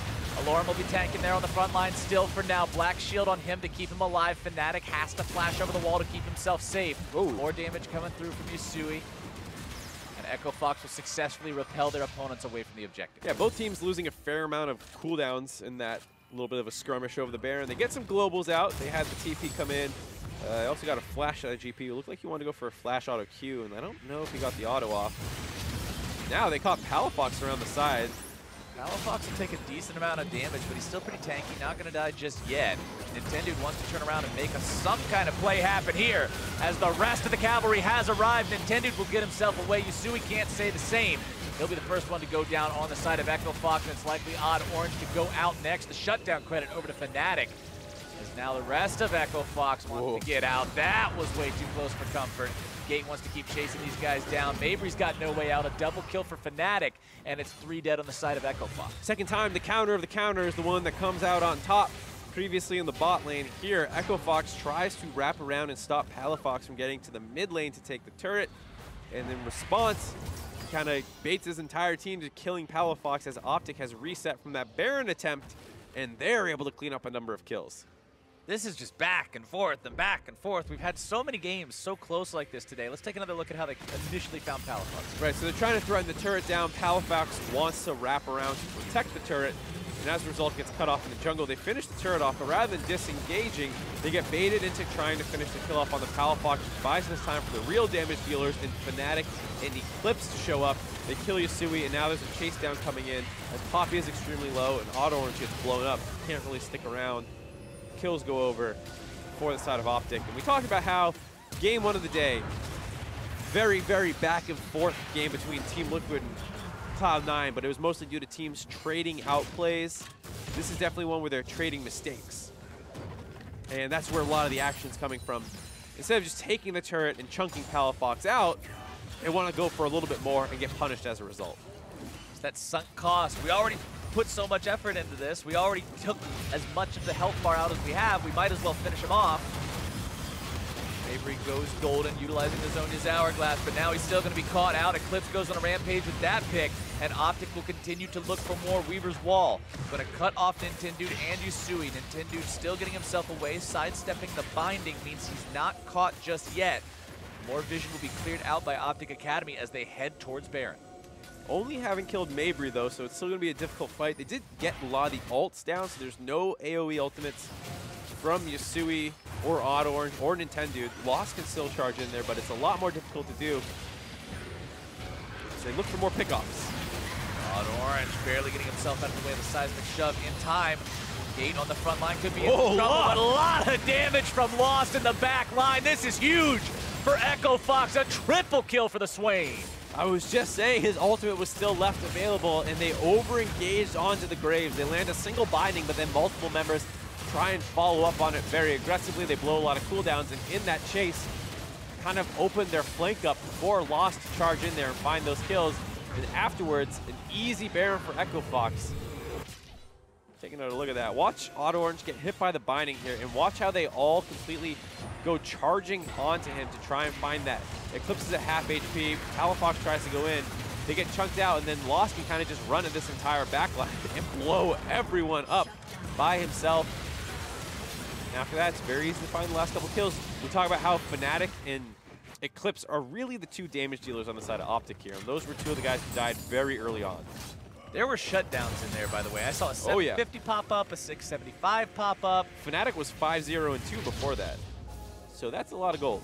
Alorum will be tanking there on the front line still for now. Black shield on him to keep him alive. Fnatic has to flash over the wall to keep himself safe. Ooh. More damage coming through from Yusui. And Echo Fox will successfully repel their opponents away from the objective. Yeah, both teams losing a fair amount of cooldowns in that little bit of a skirmish over the Baron. They get some globals out. They had the TP come in. They also got a flash out of GP. It looked like he wanted to go for a flash auto Q, and I don't know if he got the auto off. Now they caught Palafox around the side. Palafox will take a decent amount of damage, but he's still pretty tanky, not going to die just yet. Nintendude wants to turn around and make some kind of play happen here. As the rest of the cavalry has arrived, Nintendude will get himself away. Yusui can't say the same. He'll be the first one to go down on the side of Echo Fox, and it's likely Odd Orange to go out next. The shutdown credit over to Fnatic. As now the rest of Echo Fox wants to get out. That was way too close for comfort. Gate wants to keep chasing these guys down. Mabry's got no way out. A double kill for Fnatic, and it's 3 dead on the side of Echo Fox. Second time, the counter of the counter is the one that comes out on top. Previously in the bot lane here, Echo Fox tries to wrap around and stop Palafox from getting to the mid lane to take the turret. And in response, kind of baits his entire team to killing Palafox as OpTic has reset from that Baron attempt, and they're able to clean up a number of kills. This is just back and forth and back and forth. We've had so many games so close like this today. Let's take another look at how they initially found Palafox. Right, so they're trying to threaten the turret down. Palafox wants to wrap around to protect the turret, and as a result gets cut off in the jungle. They finish the turret off, but rather than disengaging, they get baited into trying to finish the kill off on the Palafox, which buys this time for the real damage dealers in Fnatic and Eclipse to show up. They kill Yusui, and now there's a chase down coming in as Poppy is extremely low and Odd Orange gets blown up. Can't really stick around. Kills go over for the side of OpTic. And we talked about how game 1 of the day, very, very back and forth game between Team Liquid and Cloud9, but it was mostly due to teams trading out plays. This is definitely one where they're trading mistakes. And that's where a lot of the action's coming from. Instead of just taking the turret and chunking Palafox out, they want to go for a little bit more and get punished as a result. It's that sunk cost. We already put so much effort into this. We already took as much of the health bar out as we have. We might as well finish him off. Mabry goes golden, utilizing the Zhonya's Hourglass, but now he's still going to be caught out. Eclipse goes on a rampage with that pick, and OpTic will continue to look for more. Weaver's Wall going to cut off Nintendude and Yusui. Nintendude still getting himself away. Sidestepping the binding means he's not caught just yet. More vision will be cleared out by OpTic Academy as they head towards Baron. Only having killed Mabry, though, so it's still going to be a difficult fight. They did get a lot of the ults down, so there's no AoE ultimates from Yusui or Odd Orange or Nintendude. Lost can still charge in there, but it's a lot more difficult to do. So they look for more pickoffs. Odd Orange barely getting himself out of the way of the seismic shove in time. Gate on the front line could be in trouble, but a lot of damage from Lost in the back line. This is huge for Echo Fox. A triple kill for the Swain. I was just saying his ultimate was still left available, and they over-engaged onto the Graves. They land a single binding, but then multiple members try and follow up on it very aggressively. They blow a lot of cooldowns, and in that chase, kind of opened their flank up before Lost to charge in there and find those kills. And afterwards, an easy Baron for Echo Fox. Taking another look at that. Watch Odd Orange get hit by the binding here, and watch how they all completely go charging onto him to try and find that. Eclipse is at half HP. Palafox tries to go in. They get chunked out, and then Lost can kind of just run at this entire backline and blow everyone up by himself. And after that, it's very easy to find the last couple kills. We talk about how Fnatic and Eclipse are really the two damage dealers on the side of OpTic here, and those were two of the guys who died very early on. There were shutdowns in there, by the way. I saw a 750 pop up, a 675 pop up. Fnatic was 5-0 and 2 before that. So that's a lot of gold.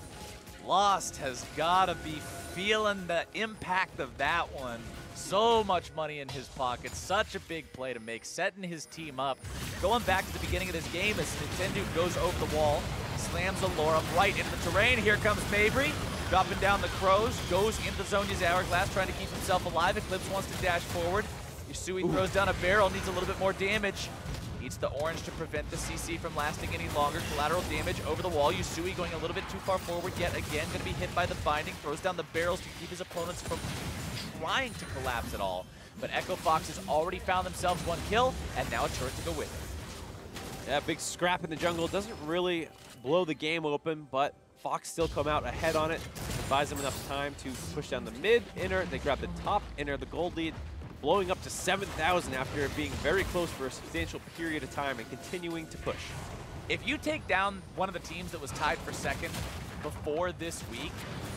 Lost has got to be feeling the impact of that one. So much money in his pocket. Such a big play to make, setting his team up. Going back to the beginning of this game as Nintendude goes over the wall, slams Alorum right into the terrain. Here comes Mabry, dropping down the crows, goes into Zhonya's Hourglass, trying to keep himself alive. Eclipse wants to dash forward. Yusui throws down a barrel, needs a little bit more damage. Needs the orange to prevent the CC from lasting any longer. Collateral damage over the wall. Yusui going a little bit too far forward yet again. Going to be hit by the binding. Throws down the barrels to keep his opponents from trying to collapse at all. But Echo Fox has already found themselves one kill, and now a turret to go with it. Yeah, big scrap in the jungle. Doesn't really blow the game open, but Fox still come out ahead on it. Buys them enough time to push down the mid inner. They grab the top inner, the gold lead. blowing up to 7,000 after being very close for a substantial period of time and continuing to push. If you take down one of the teams that was tied for second before this week,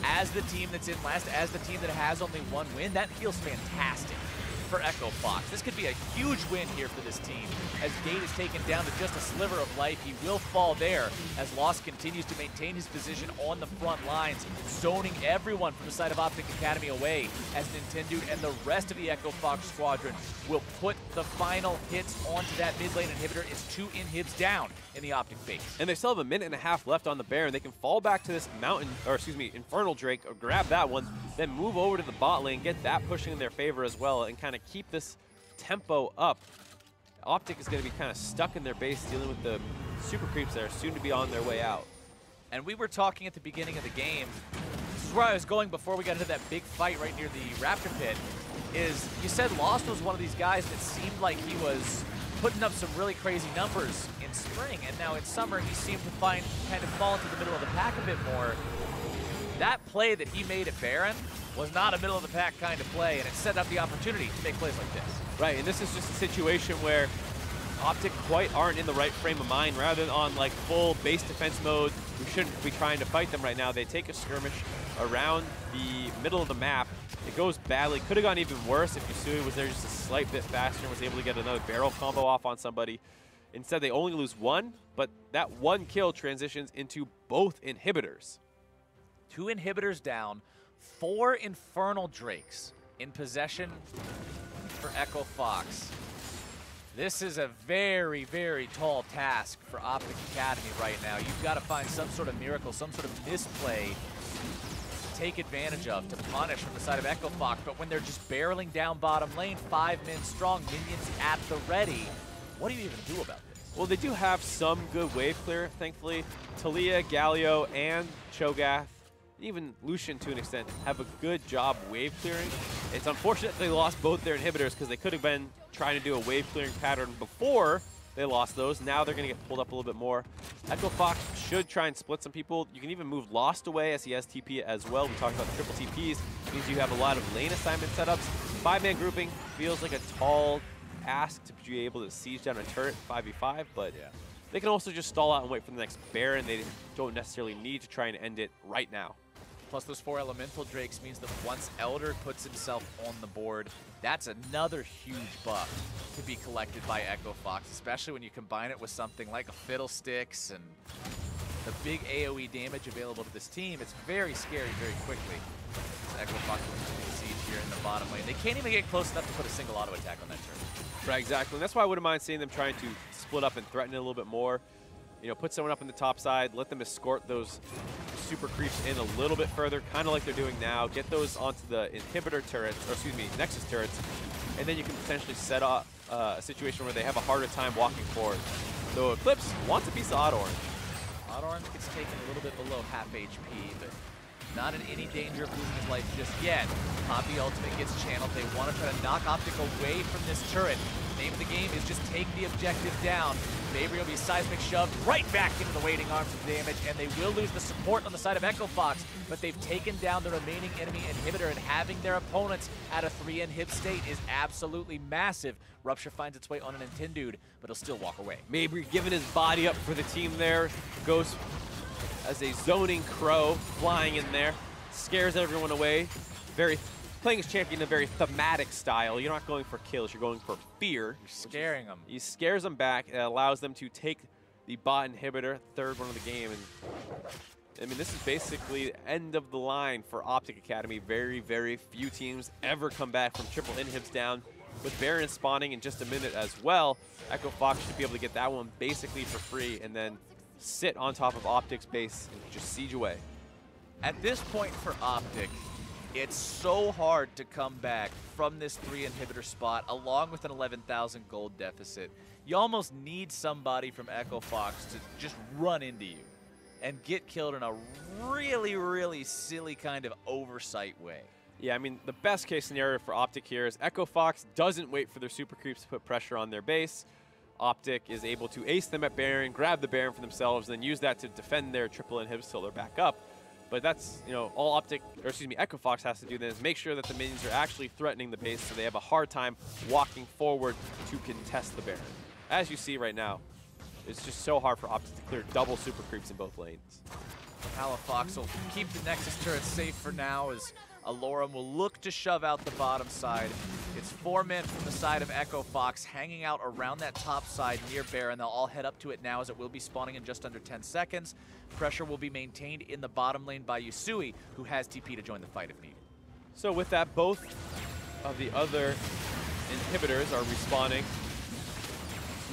as the team that's in last, as the team that has only one win, that feels fantastic for Echo Fox. This could be a huge win here for this team. As Gate is taken down to just a sliver of life, he will fall there as Lost continues to maintain his position on the front lines, zoning everyone from the side of OpTic Academy away as Nintendo and the rest of the Echo Fox squadron will put the final hits onto that mid lane inhibitor. It's 2 inhibs down in the OpTic base. And they still have a minute and a half left on the Baron. They can fall back to this Infernal Drake, or grab that one, then move over to the bot lane, get that pushing in their favor as well, and kind of keep this tempo up. OpTic is going to be kind of stuck in their base dealing with the super creeps that are soon to be on their way out. And we were talking at the beginning of the game, this is where I was going before we got into that big fight right near the Raptor pit, is you said Lost was one of these guys that seemed like he was putting up some really crazy numbers in spring, and now in summer he seemed to kind of fall into the middle of the pack a bit more. That play that he made at Baron was not a middle-of-the-pack kind of play, and it set up the opportunity to make plays like this. Right, and this is just a situation where OpTic quite aren't in the right frame of mind. Rather than on like full base defense mode, we shouldn't be trying to fight them right now. They take a skirmish around the middle of the map. It goes badly. Could have gone even worse if Yusui was there just a slight bit faster and was able to get another barrel combo off on somebody. Instead, they only lose one, but that one kill transitions into both inhibitors. 2 inhibitors down, 4 Infernal Drakes in possession for Echo Fox. This is a very, very tall task for OpTic Academy right now. You've got to find some sort of miracle, some sort of misplay to take advantage of, to punish from the side of Echo Fox. But when they're just barreling down bottom lane, 5 men strong, minions at the ready, what do you even do about this? Well, they do have some good wave clear, thankfully. Talia, Galio, and Cho'Gath, even Lucian to an extent, have a good job wave clearing. It's unfortunate they lost both their inhibitors because they could have been trying to do a wave clearing pattern before they lost those. Now they're going to get pulled up a little bit more. Echo Fox should try and split some people. You can even move Lost away as he has TP as well. We talked about the triple TPs. It means you have a lot of lane assignment setups. 5-man grouping feels like a tall ask to be able to siege down a turret 5v5, but yeah, they can also just stall out and wait for the next Baron. They don't necessarily need to try and end it right now. Plus those 4 Elemental Drakes means that once Elder puts himself on the board, that's another huge buff to be collected by Echo Fox, especially when you combine it with something like a Fiddlesticks and the big AoE damage available to this team. It's very scary very quickly. Echo Fox will siege here in the bottom lane. They can't even get close enough to put a single auto attack on that turret. Right, exactly. And that's why I wouldn't mind seeing them trying to split up and threaten it a little bit more. You know, put someone up in the top side, let them escort those super creeps in a little bit further, kind of like they're doing now. Get those onto the inhibitor turrets, or excuse me, Nexus turrets, and then you can potentially set up a situation where they have a harder time walking forward. Though Eclipse wants a piece of Auto Orange. Auto Orange gets taken a little bit below half HP, but not in any danger of losing his life just yet. Poppy ultimate gets channeled. They want to try to knock OpTic away from this turret. The name of the game is just take the objective down. Fabry will be seismic shoved right back into the waiting arms of damage, and they will lose the support on the side of Echo Fox, but they've taken down the remaining enemy inhibitor, and having their opponents at a 3 inhib state is absolutely massive. Rupture finds its way on an Nintendude, but he'll still walk away. Mabry giving his body up for the team there, goes as a zoning crow flying in there, scares everyone away. Playing his champion in a very thematic style. You're not going for kills, you're going for fear. You're scaring them. He scares them back. It allows them to take the bot inhibitor, third one of the game. And I mean, this is basically end of the line for OpTic Academy. Very, very few teams ever come back from triple inhibs down. With Baron spawning in just a minute as well, Echo Fox should be able to get that one basically for free and then sit on top of OpTic's base and just siege away. At this point for OpTic, it's so hard to come back from this 3 inhibitor spot along with an 11,000 gold deficit. You almost need somebody from Echo Fox to just run into you and get killed in a really, really silly kind of oversight way. Yeah, I mean, the best case scenario for OpTic here is Echo Fox doesn't wait for their super creeps to put pressure on their base. OpTic is able to ace them at Baron, grab the Baron for themselves, and then use that to defend their triple inhibs till they're back up. But that's, you know, all OpTic, or excuse me, EchoFox has to do then is make sure that the minions are actually threatening the base so they have a hard time walking forward to contest the Baron. As you see right now, it's just so hard for OpTic to clear double super creeps in both lanes. Palafox will keep the Nexus turret safe for now as Alorum will look to shove out the bottom side. It's 4 men from the side of EchoFox hanging out around that top side near Baron. They'll all head up to it now as it will be spawning in just under 10 seconds. Pressure will be maintained in the bottom lane by Yusui, who has TP to join the fight if needed. So with that, both of the other inhibitors are respawning.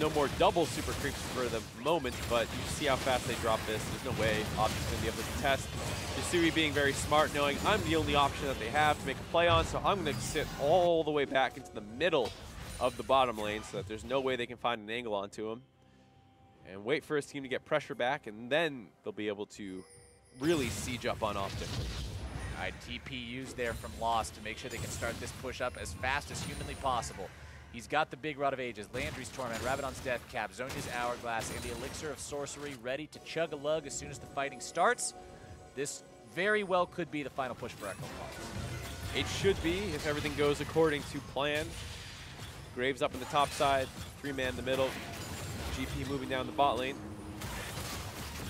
No more double super creeps for the moment, but you see how fast they drop this. There's no way OpTic's going to be able to contest. Yusui being very smart, knowing I'm the only option that they have to make a play on, so I'm going to sit all the way back into the middle of the bottom lane so that there's no way they can find an angle onto him. And wait for his team to get pressure back, and then they'll be able to really siege up on OpTic. All right, TP used there from Lost to make sure they can start this push up as fast as humanly possible. He's got the big Rod of Ages, Landry's Torment, Rabadon's Death Cap, Zhonya's Hourglass, and the Elixir of Sorcery ready to chug a lug as soon as the fighting starts. This very well could be the final push for EchoFox. It should be if everything goes according to plan. Graves up in the top side, 3-man in the middle, GP moving down the bot lane.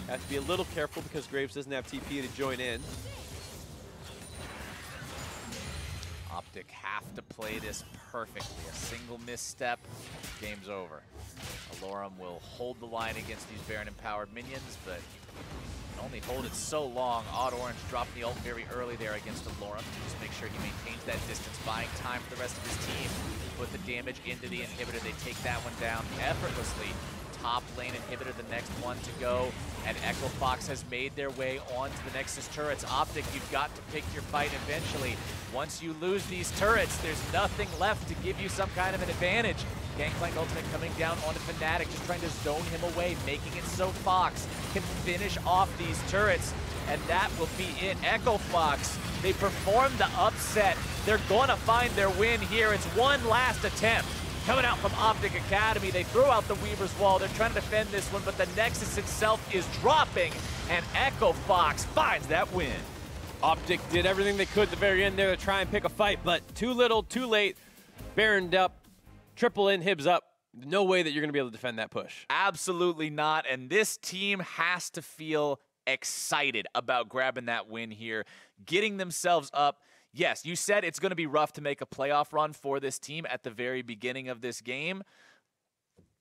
Have to be a little careful because Graves doesn't have TP to join in. OpTic have to play this perfectly. A single misstep, game's over. Alorum will hold the line against these Baron-empowered minions, but can only hold it so long. Odd Orange dropped the ult very early there against Alorum to just make sure he maintains that distance, buying time for the rest of his team. Put the damage into the inhibitor. They take that one down effortlessly. Top lane inhibitor, the next one to go, and EchoFox has made their way onto the Nexus turrets. OpTic, you've got to pick your fight eventually. Once you lose these turrets, there's nothing left to give you some kind of an advantage. Gangplank Ultimate coming down onto Fnatic, just trying to zone him away, making it so Fox can finish off these turrets, and that will be it. EchoFox, they performed the upset. They're gonna find their win here. It's one last attempt. Coming out from OpTic Academy, they throw out the Weaver's Wall. They're trying to defend this one, but the Nexus itself is dropping, and EchoFox finds that win. OpTic did everything they could at the very end there to try and pick a fight, but too little, too late. Baroned up, triple inhibs up. No way that you're going to be able to defend that push. Absolutely not, and this team has to feel excited about grabbing that win here, getting themselves up. Yes, you said it's going to be rough to make a playoff run for this team at the very beginning of this game.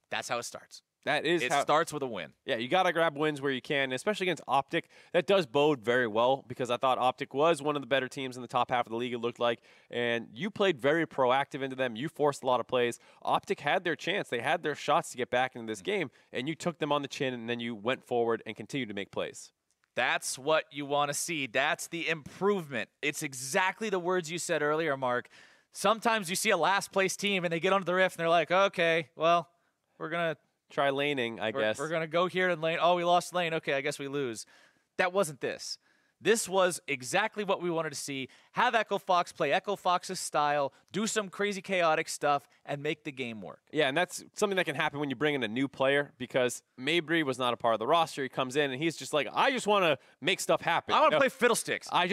That's how it starts. It starts with a win. Yeah, you got to grab wins where you can, especially against OpTic. That does bode very well because I thought OpTic was one of the better teams in the top half of the league, it looked like. And you played very proactive into them. You forced a lot of plays. OpTic had their chance. They had their shots to get back into this game, and you took them on the chin, and then you went forward and continued to make plays. That's what you want to see. That's the improvement. It's exactly the words you said earlier, Mark. Sometimes you see a last-place team, and they get onto the rift, and they're like, okay, well, we're going to try laning, I guess. We're going to go here and lane. Oh, we lost lane. Okay, I guess we lose. That wasn't this. This was exactly what we wanted to see. Have EchoFox play EchoFox's style, do some crazy chaotic stuff, and make the game work. Yeah, and that's something that can happen when you bring in a new player because Mabry was not a part of the roster. He comes in, and he's just like, I just want to make stuff happen. I want to play fiddlesticks. I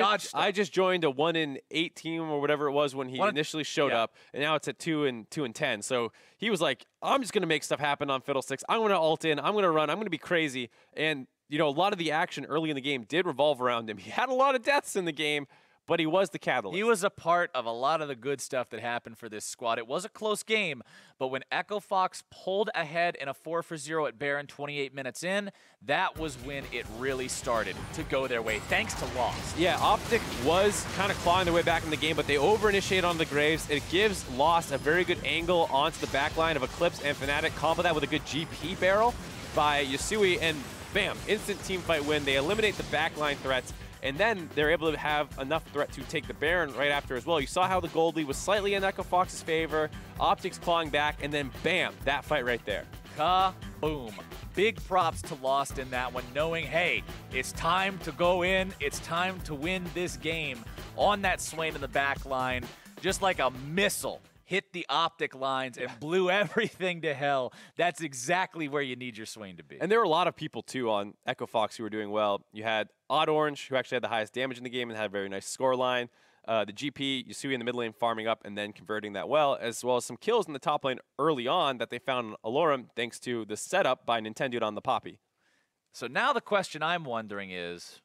just joined a 1-in-8 team or whatever it was when he initially showed up, and now it's at 2-in-10. So he was like, I'm just going to make stuff happen on fiddlesticks. I'm going to ult in. I'm going to run. I'm going to be crazy. And you know, a lot of the action early in the game did revolve around him. He had a lot of deaths in the game, but he was the catalyst. He was a part of a lot of the good stuff that happened for this squad. It was a close game, but when EchoFox pulled ahead in a 4-for-0 at Baron 28 minutes in, that was when it really started to go their way, thanks to Lost. Yeah, OpTic was kind of clawing their way back in the game, but they over-initiate on the Graves. It gives Lost a very good angle onto the back line of Eclipse and Fnatic. Combo that with a good GP barrel by Yusui, and bam, instant team fight win. They eliminate the backline threats, and then they're able to have enough threat to take the Baron right after as well. You saw how the gold lead was slightly in EchoFox's favor. OpTic's clawing back, and then bam, that fight right there. Kaboom. Big props to Lost in that one, knowing, hey, it's time to go in. It's time to win this game on that Swain in the back line. Just like a missile, hit the OpTic lines and blew everything to hell. That's exactly where you need your Swain to be. And there were a lot of people, too, on Echo Fox who were doing well. You had Odd Orange, who actually had the highest damage in the game and had a very nice score line. The GP, Yusui in the mid lane farming up and then converting that well as some kills in the top lane early on that they found in Alorum thanks to the setup by Nintendo on the Poppy. So now the question I'm wondering is,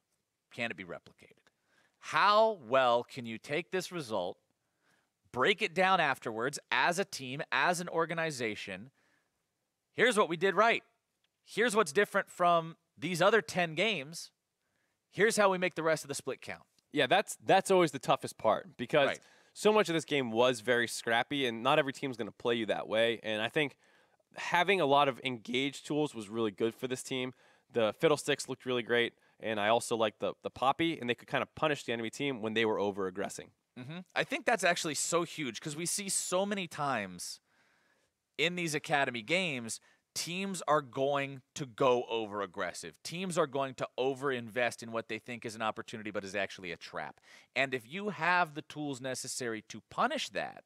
can it be replicated? How well can you take this result, break it down afterwards as a team, as an organization? Here's what we did right. Here's what's different from these other 10 games. Here's how we make the rest of the split count. Yeah, that's always the toughest part because so much of this game was very scrappy, and not every team's going to play you that way. And I think having a lot of engaged tools was really good for this team. The Fiddlesticks looked really great, and I also liked the Poppy, and they could kind of punish the enemy team when they were over-aggressing. I think that's actually so huge because we see so many times in these academy games, teams are going to go over-aggressive. Teams are going to over-invest in what they think is an opportunity but is actually a trap. And if you have the tools necessary to punish that,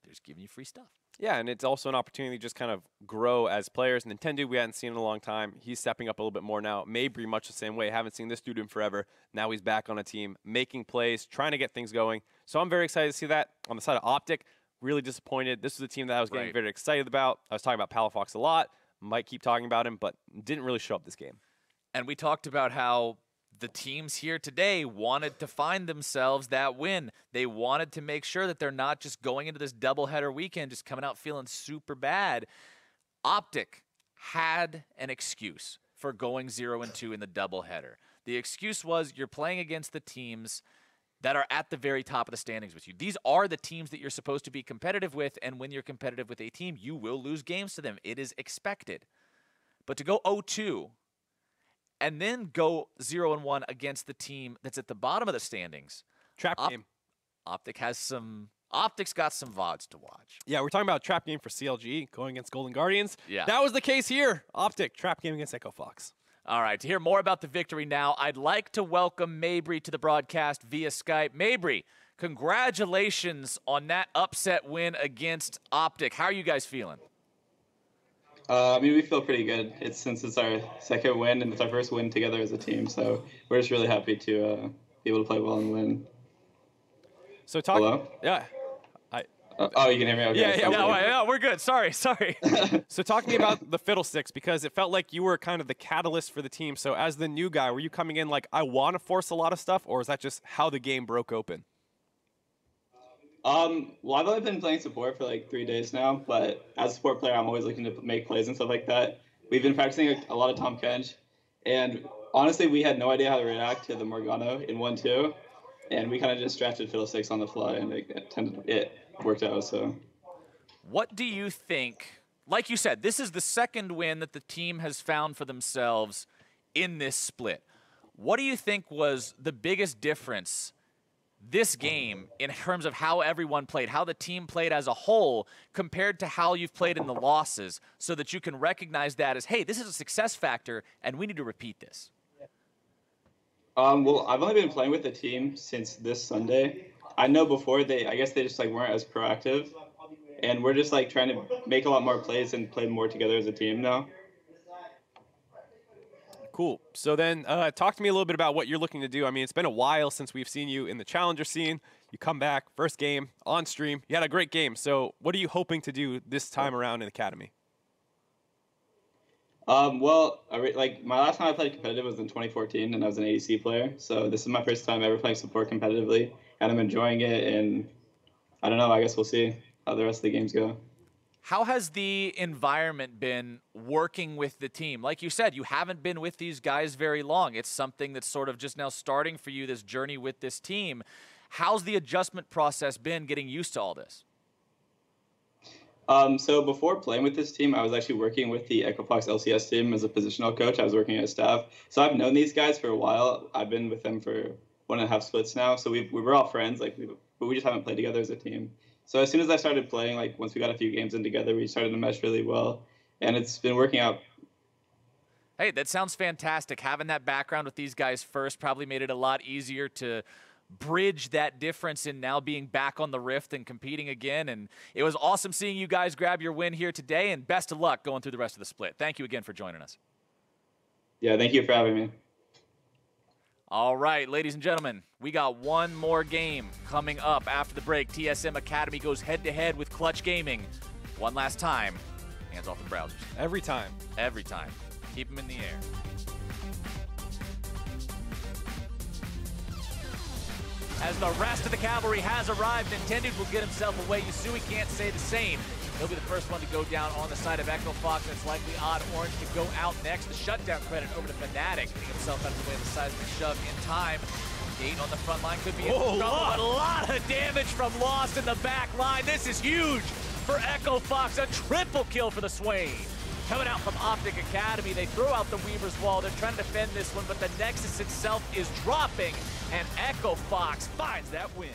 they're just giving you free stuff. Yeah, and it's also an opportunity to just kind of grow as players. Nintendo, we hadn't seen in a long time. He's stepping up a little bit more now. Mabry, much the same way. Haven't seen this dude in forever. Now he's back on a team, making plays, trying to get things going. So I'm very excited to see that. On the side of OpTic, really disappointed. This was a team that I was getting very excited about. I was talking about Palafox a lot. Might keep talking about him, but didn't really show up this game. And we talked about how the teams here today wanted to find themselves that win. They wanted to make sure that they're not just going into this doubleheader weekend just coming out feeling super bad. OpTic had an excuse for going 0-2 in the doubleheader. The excuse was you're playing against the teams that are at the very top of the standings with you. These are the teams that you're supposed to be competitive with, and when you're competitive with a team, you will lose games to them. It is expected. But to go 0-2 and then go 0-1 against the team that's at the bottom of the standings. Trap game. OpTic's got some VODs to watch. Yeah, we're talking about trap game for CLG going against Golden Guardians. Yeah. That was the case here. OpTic, trap game against Echo Fox. All right, to hear more about the victory now, I'd like to welcome Mabry to the broadcast via Skype. Mabry, congratulations on that upset win against OpTic. How are you guys feeling? I mean, we feel pretty good. Since it's our second win and it's our first win together as a team, so we're just really happy to be able to play well and win. So talk. Hello? Yeah. Oh, you can hear me? Okay. Yeah, no, we're good. Sorry. So talk to me about the Fiddlesticks, because it felt like you were kind of the catalyst for the team. So as the new guy, were you coming in like, I want to force a lot of stuff, or is that just how the game broke open? Well, I've only been playing support for like 3 days now, but as a support player, I'm always looking to make plays and stuff like that. We've been practicing a lot of Tom Kench, and honestly, we had no idea how to react to the Morgano in 1-2, and we kind of just drafted Fiddlesticks on the fly, and it worked out. So, what do you think? Like you said, this is the second win that the team has found for themselves in this split. What do you think was the biggest difference this game in terms of how everyone played, how the team played as a whole compared to how you've played in the losses, so that you can recognize that as, hey, this is a success factor and we need to repeat this? Well, I've only been playing with the team since this Sunday. I know before I guess they just like weren't as proactive, and we're just like trying to make a lot more plays and play more together as a team now. Cool. So then talk to me a little bit about what you're looking to do. I mean, it's been a while since we've seen you in the Challenger scene. You come back, first game, on stream. You had a great game. So what are you hoping to do this time around in Academy? Well, like my last time I played competitive was in 2014, and I was an ADC player. So this is my first time ever playing support competitively, and I'm enjoying it. And I don't know, I guess we'll see how the rest of the games go. How has the environment been working with the team? Like you said, you haven't been with these guys very long. It's something that's sort of just now starting for you, this journey with this team. How's the adjustment process been getting used to all this? So before playing with this team, I was actually working with the Echo Fox LCS team as a positional coach. I was working as staff. So I've known these guys for a while. I've been with them for 1.5 splits now. So we were all friends, but we just haven't played together as a team. So as soon as I started playing, like once we got a few games in together, we started to mesh really well, and it's been working out. Hey, that sounds fantastic. Having that background with these guys first probably made it a lot easier to bridge that difference in now being back on the Rift and competing again. And it was awesome seeing you guys grab your win here today, and best of luck going through the rest of the split. Thank you again for joining us. Yeah, thank you for having me. All right, ladies and gentlemen, we got one more game coming up after the break. TSM Academy goes head-to-head with Clutch Gaming. One last time, hands off the browsers. Every time. Every time. Keep them in the air. As the rest of the cavalry has arrived, Intended will get himself away. Yusui can't say the same. He'll be the first one to go down on the side of Echo Fox. It's likely Odd Orange to go out next. The shutdown credit over to Fnatic, getting himself out of the way of the seismic shove in time. Gate on the front line could be in trouble, but a lot of damage from Lost in the back line. This is huge for Echo Fox. A triple kill for the Swain. Coming out from OpTic Academy, they throw out the Weaver's Wall. They're trying to defend this one, but the Nexus itself is dropping, and Echo Fox finds that win.